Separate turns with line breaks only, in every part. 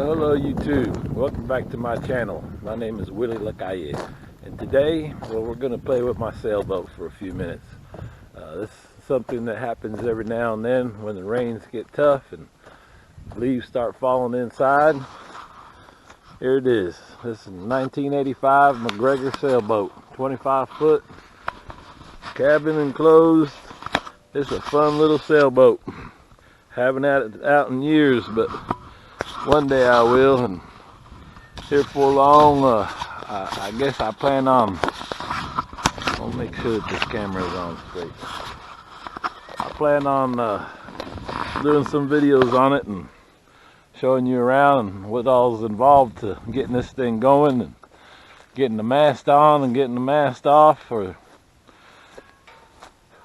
Hello YouTube, welcome back to my channel. My name is Willie Lacalle, and today we're going to play with my sailboat for a few minutes. This is something that happens every now and then when the rains get tough and leaves start falling inside. Here it is. This is a 1985 MacGregor sailboat, 25 foot, cabin enclosed. It's a fun little sailboat. Haven't had it out in years, but one day I will, and here for long, I guess I plan on, I'll make sure that this camera is on straight. I plan on doing some videos on it and showing you around and what all's involved to getting this thing going and getting the mast on and getting the mast off.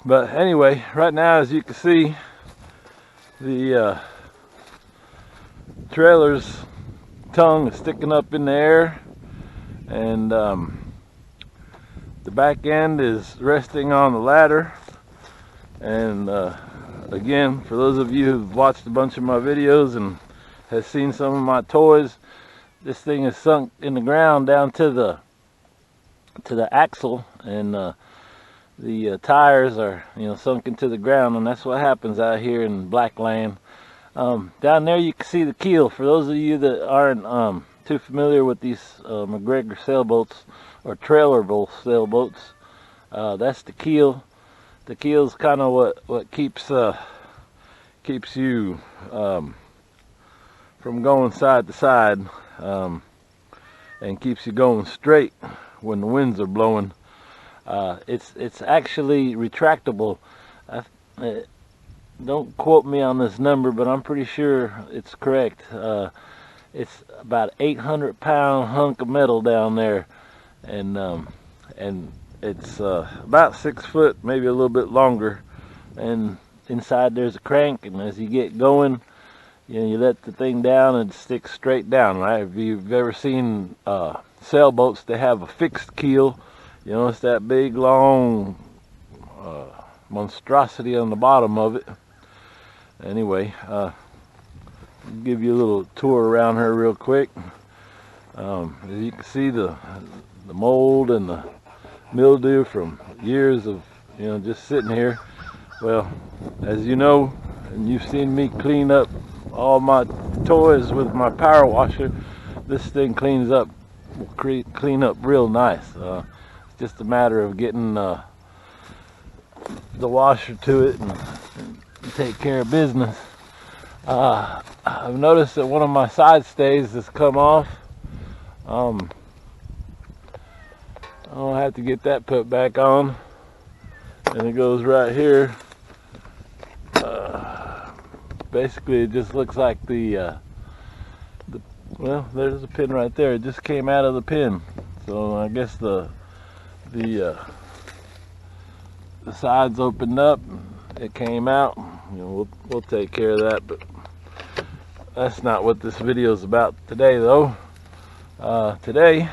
But anyway, right now, as you can see, the trailer's tongue is sticking up in the air, and the back end is resting on the ladder. And again, for those of you who've watched a bunch of my videos and has seen some of my toys, this thing is sunk in the ground down to the axle, and the tires are sunk into the ground, and that's what happens out here in black land. Down there you can see the keel. For those of you that aren't too familiar with these MacGregor sailboats or trailerable sailboats, that's the keel. The keel's kind of what keeps you from going side to side, and keeps you going straight when the winds are blowing. It's actually retractable. Don't quote me on this number, but I'm pretty sure it's correct. It's about 800-pound hunk of metal down there, and it's about 6 foot, maybe a little bit longer. And inside there's a crank, and as you get going, you let the thing down and it sticks straight down. Right? If you've ever seen sailboats, they have a fixed keel. It's that big long monstrosity on the bottom of it. Anyway, give you a little tour around her real quick. As you can see, the mold and the mildew from years of just sitting here. Well, as you know, and you've seen me clean up all my toys with my power washer, this thing clean up real nice. It's just a matter of getting the washer to it and take care of business. I've noticed that one of my side stays has come off. I'll have to get that put back on, and it goes right here. Basically, it just looks like well, there's a pin right there. It just came out of the pin, so I guess the sides opened up, it came out. We'll take care of that, but that's not what this video is about today, though. Today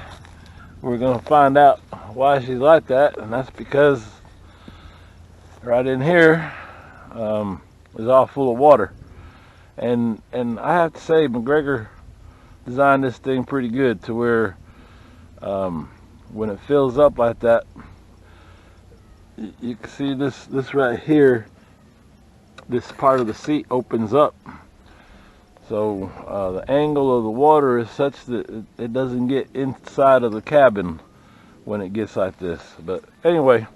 we're going to find out why she's like that, and that's because right in here is all full of water. And I have to say, MacGregor designed this thing pretty good to where when it fills up like that, you can see this right here, this part of the seat opens up, so the angle of the water is such that it doesn't get inside of the cabin when it gets like this. But anyway,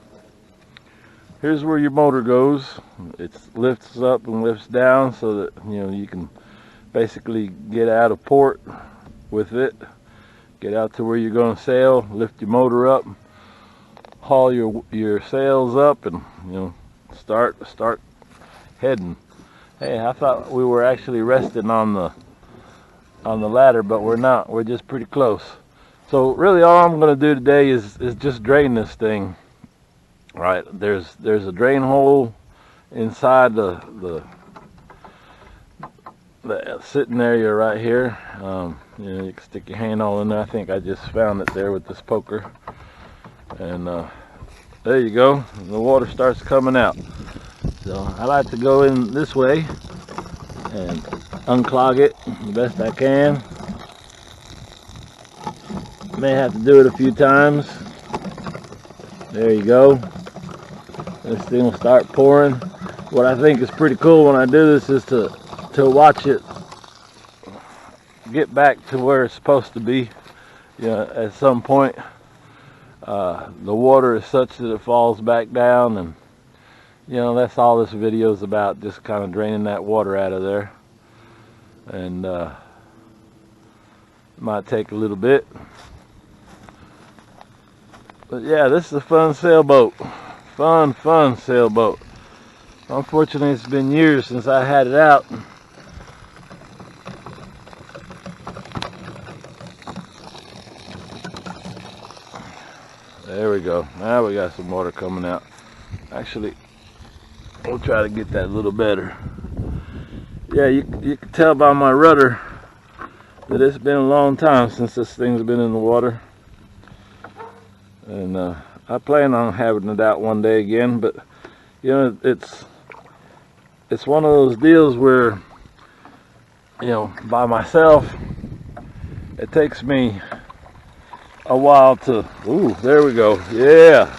here's where your motor goes. It lifts up and lifts down so that you can basically get out of port with it, get out to where you're going to sail, lift your motor up, haul your sails up, and start heading. Hey, I thought we were actually resting on the ladder, but we're not. We're just pretty close. So really, all I'm going to do today is just drain this thing. Right, there's a drain hole inside the sitting area right here. You can stick your hand all in there. I think I just found it there with this poker, and there you go. The water starts coming out. So I like to go in this way and unclog it the best I can. May have to do it a few times. There you go. This thing will start pouring. What I think is pretty cool when I do this is to watch it get back to where it's supposed to be. You know, at some point the water is such that it falls back down, and you know, that's all this video is about, just kind of draining that water out of there. And it might take a little bit, but yeah, this is a fun sailboat. Fun sailboat. Unfortunately, it's been years since I had it out. There we go. Now we got some water coming out. Actually, we'll try to get that a little better. Yeah, you can tell by my rudder that it's been a long time since this thing's been in the water. And I plan on having it out one day again, but you know, it's one of those deals where, you know, by myself, it takes me a while to, ooh, there we go. Yeah.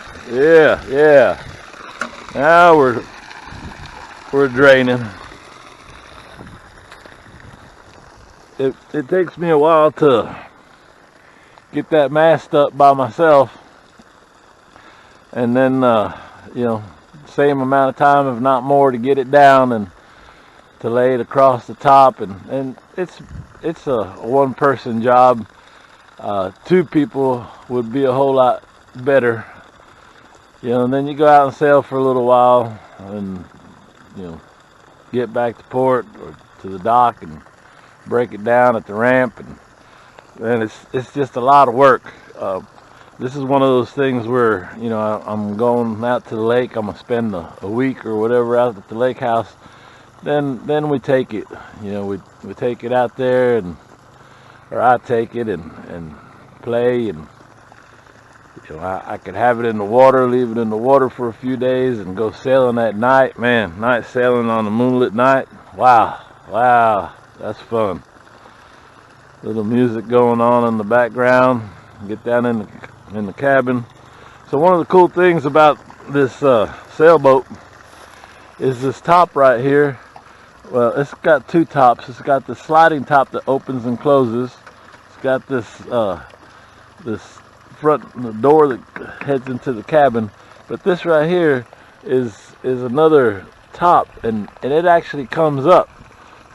Now we're draining. It takes me a while to get that mast up by myself, and then you know, same amount of time, if not more, to get it down and to lay it across the top. And it's a one-person job. Two people would be a whole lot better, you know. And then you go out and sail for a little while, and you know, get back to port or to the dock and break it down at the ramp, and it's just a lot of work. This is one of those things where, you know, I'm going out to the lake. I'm gonna spend a week or whatever out at the lake house. Then we take it, you know, we take it out there, or I take it and play, and you know, I could have it in the water, leave it in the water for a few days, and go sailing at night. Man, night sailing on a moonlit night. Wow, that's fun. Little music going on in the background. Get down in the cabin. So one of the cool things about this sailboat is this top right here. Well, it's got two tops. It's got the sliding top that opens and closes. It's got this this front door that heads into the cabin. But this right here is another top, and it actually comes up.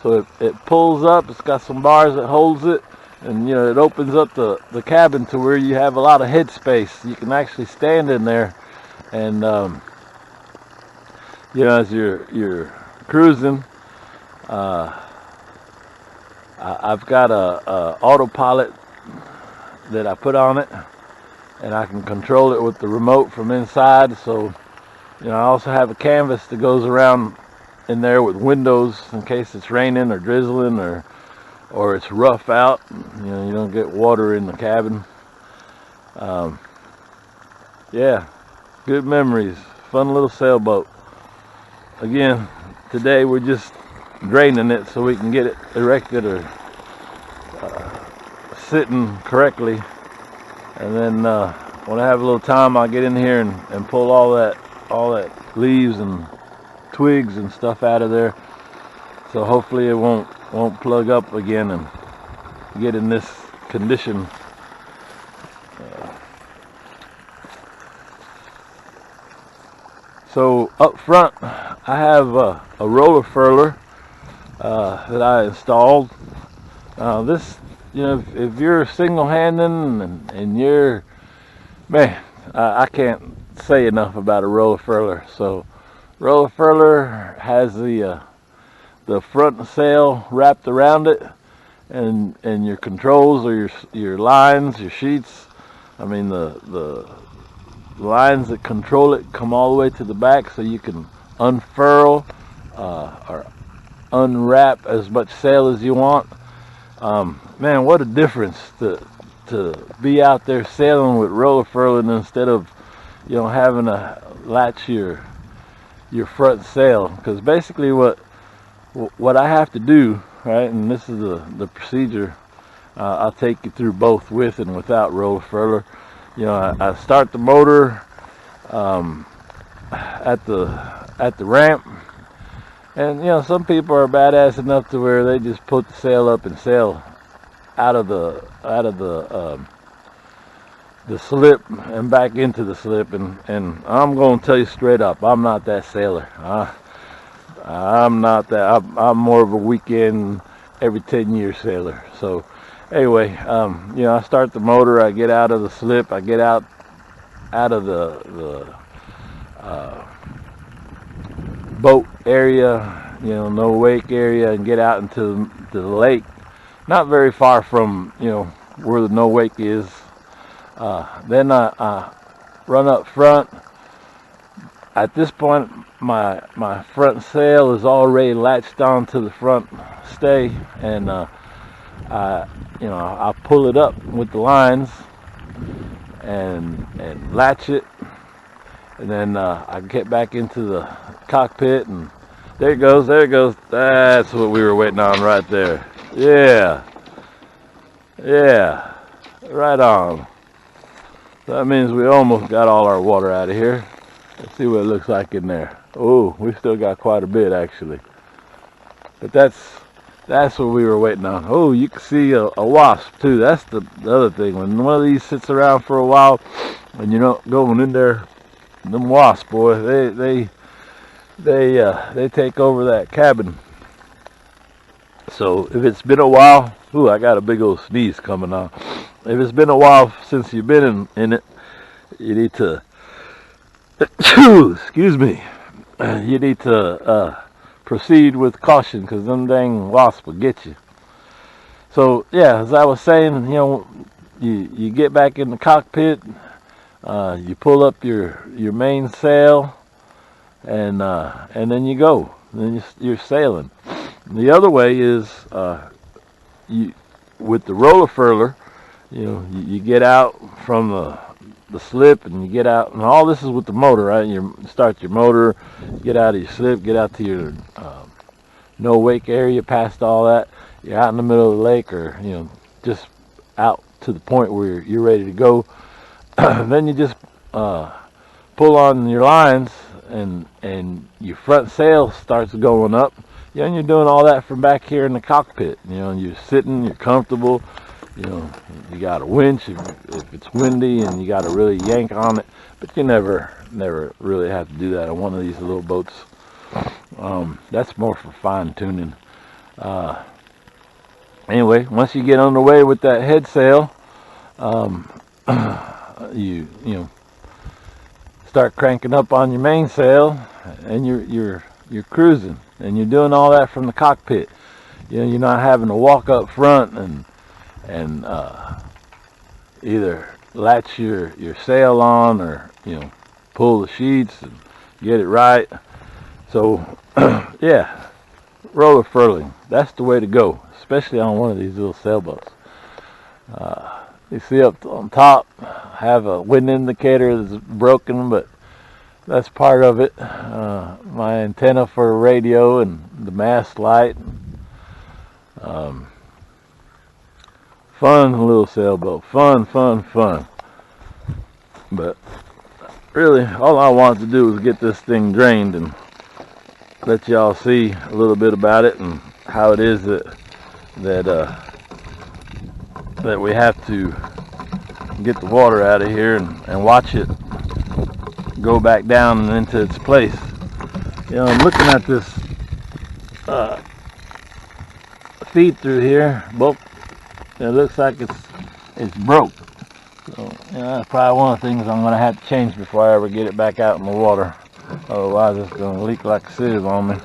So it pulls up. It's got some bars that holds it, and you know, it opens up the cabin to where you have a lot of head space. You can actually stand in there, and you know, as you're cruising. I've got a autopilot that I put on it, and I can control it with the remote from inside. So, you know, I also have a canvas that goes around in there with windows in case it's raining or drizzling or it's rough out. You know, you don't get water in the cabin. Yeah, good memories. Fun little sailboat. Again, today we're just draining it so we can get it erected or sitting correctly, and then when I have a little time, I'll get in here and pull all that leaves and twigs and stuff out of there, so hopefully it won't plug up again and get in this condition. So up front I have a roller furler that I installed. This, you know, if you're single-handing and you're, man, I can't say enough about a roller furler. So roller furler has the front sail wrapped around it, and your controls or your lines, your sheets. I mean, the lines that control it come all the way to the back, so you can unfurl or unwrap as much sail as you want. Man, what a difference to be out there sailing with roller furling instead of, you know, having to latch your front sail. Because basically what I have to do, right, and this is the procedure, I'll take you through both with and without roller furler. You know, I start the motor at the ramp, and you know, some people are badass enough to where they just put the sail up and sail out of the slip and back into the slip, and I'm gonna tell you straight up, I'm not that sailor. I'm not that. I'm more of a weekend, every 10-year sailor. So anyway, you know, I start the motor, I get out of the slip, I get out of the boat area, you know, no wake area, and get out into the lake, not very far from, you know, where the no wake is. Then I run up front. At this point, my front sail is already latched onto the front stay, and I pull it up with the lines and latch it, and then I get back into the cockpit, and there it goes, there it goes. That's what we were waiting on right there. Yeah, right on. So that means we almost got all our water out of here. Let's see what it looks like in there. Oh, we still got quite a bit actually. But that's what we were waiting on. Oh, you can see a wasp too. That's the other thing. When one of these sits around for a while and you're not going in there, them wasps, boy, they take over that cabin. So if it's been a while, ooh, I got a big old sneeze coming on. If it's been a while since you've been in it, you need to excuse me, you need to proceed with caution, because them dang wasps will get you. So yeah, as I was saying, you know, you get back in the cockpit, you pull up your main sail, and then you go. Then you're sailing. The other way is you with the roller furler. You know, you get out from the slip, and you get out, and all this is with the motor, right? You start your motor, get out of your slip, get out to your no wake area, past all that. You're out in the middle of the lake, or you know, just out to the point where you're ready to go. Then you just pull on your lines, and your front sail starts going up. Yeah, and you're doing all that from back here in the cockpit. You know, and you're sitting, you're comfortable. You know, you got a winch if it's windy, and you got to really yank on it. But you never really have to do that on one of these little boats. That's more for fine tuning. Anyway, once you get underway with that head sail, you know, start cranking up on your main sail, and you're cruising, and you're doing all that from the cockpit. You know, you're not having to walk up front and either latch your sail on, or you know, pull the sheets and get it right. So yeah, roller furling, that's the way to go, especially on one of these little sailboats. You see up on top, have a wind indicator that's broken, but that's part of it. My antenna for a radio and the mast light. Fun little sailboat, fun. But really, all I wanted to do was get this thing drained and let y'all see a little bit about it, and how it is that we have to get the water out of here and watch it go back down and into its place. You know, I'm looking at this feed through here, both. It looks like it's broke. So you know, that's probably one of the things I'm going to have to change before I ever get it back out in the water. Otherwise it's going to leak like a sieve on me.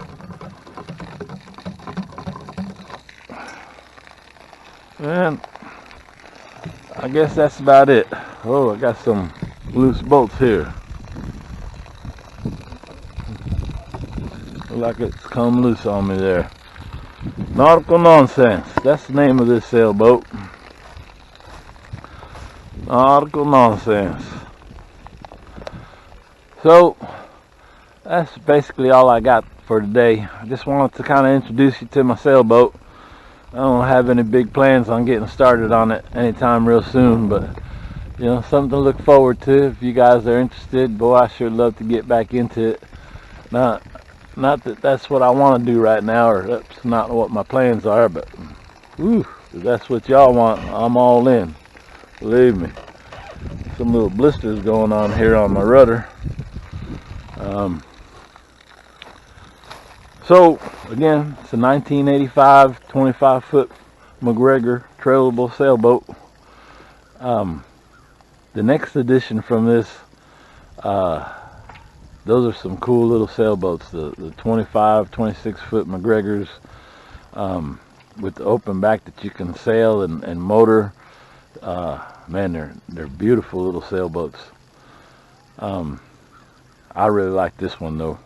And I guess that's about it. Oh, I got some loose bolts here. Looks like it's come loose on me there. Nautical Nonsense, that's the name of this sailboat. Nautical Nonsense. So that's basically all I got for today. I just wanted to kind of introduce you to my sailboat. I don't have any big plans on getting started on it anytime real soon, but you know, something to look forward to. If you guys are interested, boy, I sure love to get back into it. Not that that's what I want to do right now, or that's not what my plans are, but whew, if that's what y'all want, I'm all in. Believe me. Some little blisters going on here on my rudder. So again, it's a 1985 25-foot MacGregor trailable sailboat. The next edition from this, those are some cool little sailboats. The 25, 26-foot MacGregors with the open back that you can sail and motor. Man, they're beautiful little sailboats. I really like this one though.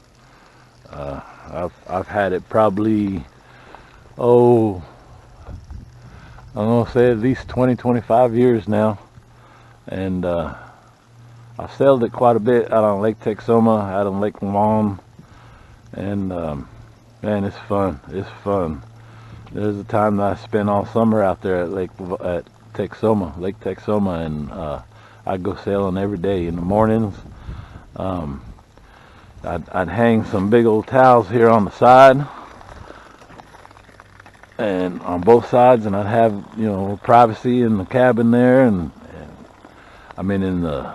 I've had it probably, I'm gonna say at least 20-25 years now, and I've sailed it quite a bit out on Lake Texoma, out on Lake Lemon, and man, it's fun. It's fun. There's a time that I spent all summer out there at Lake Texoma, and I'd go sailing every day in the mornings. I'd hang some big old towels here on the side and on both sides, and I'd have, you know, privacy in the cabin there, and I mean in the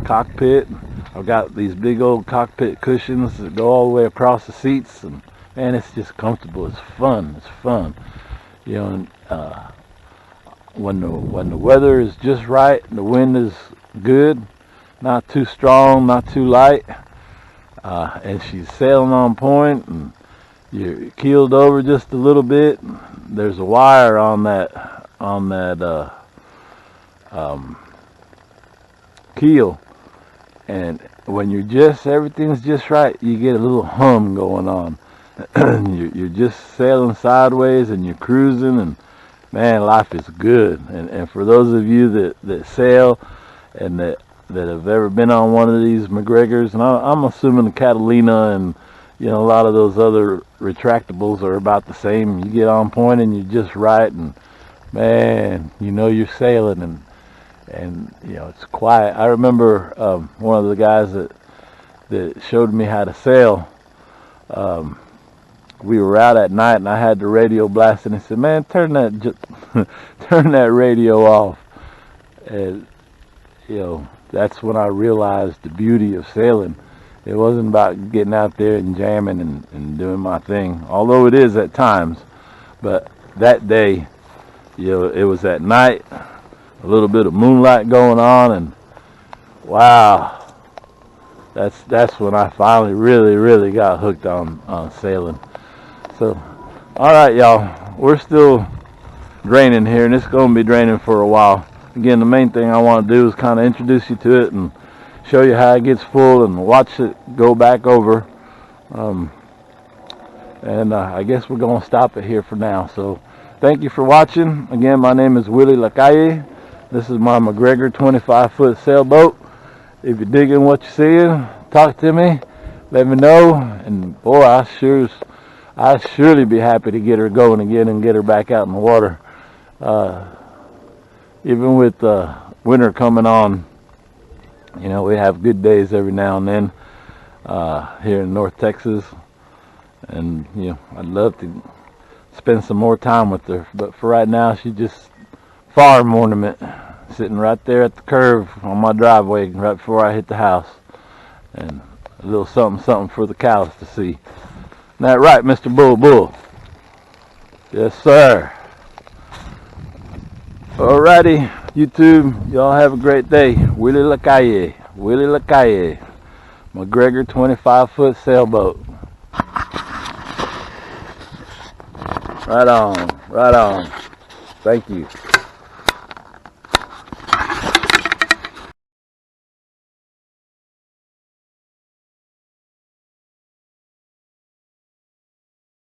cockpit. I've got these big old cockpit cushions that go all the way across the seats, and man, it's just comfortable. It's fun. It's fun. You know, and when the weather is just right, the wind is good, not too strong, not too light, and she's sailing on point, and you're keeled over just a little bit. There's a wire on that keel, and when everything's just right, you get a little hum going on. You're just sailing sideways and you're cruising, and man, life is good. And for those of you that sail and that have ever been on one of these MacGregors, and I'm assuming the Catalina and, you know, a lot of those other retractables are about the same. You get on point and you're just right, and man, you know you're sailing, and you know it's quiet. I remember one of the guys that showed me how to sail. We were out at night, and I had the radio blasting. He said, "Man, turn that radio off." And you know, that's when I realized the beauty of sailing. It wasn't about getting out there and jamming and doing my thing, although it is at times. But that day, you know, it was at night, a little bit of moonlight going on, and wow, that's when I finally really got hooked on sailing. So, all right, y'all, we're still draining here, and it's going to be draining for a while. Again, the main thing I want to do is kind of introduce you to it and show you how it gets full and watch it go back over. I guess we're going to stop it here for now. So, thank you for watching. Again, my name is Willie Lacalle. This is my MacGregor 25-foot sailboat. If you're digging what you're seeing, talk to me. Let me know. And boy, I'd surely be happy to get her going again and get her back out in the water. Even with winter coming on, you know, we have good days every now and then here in North Texas. And, you know, I'd love to spend some more time with her. But for right now, she's just farm ornament, sitting right there at the curve on my driveway right before I hit the house. And a little something for the cows to see. Isn't that right, Mr. Bull? Yes, sir. Alrighty, YouTube, y'all have a great day. Willie Lacalle, MacGregor 25-foot sailboat. Right on. Thank you.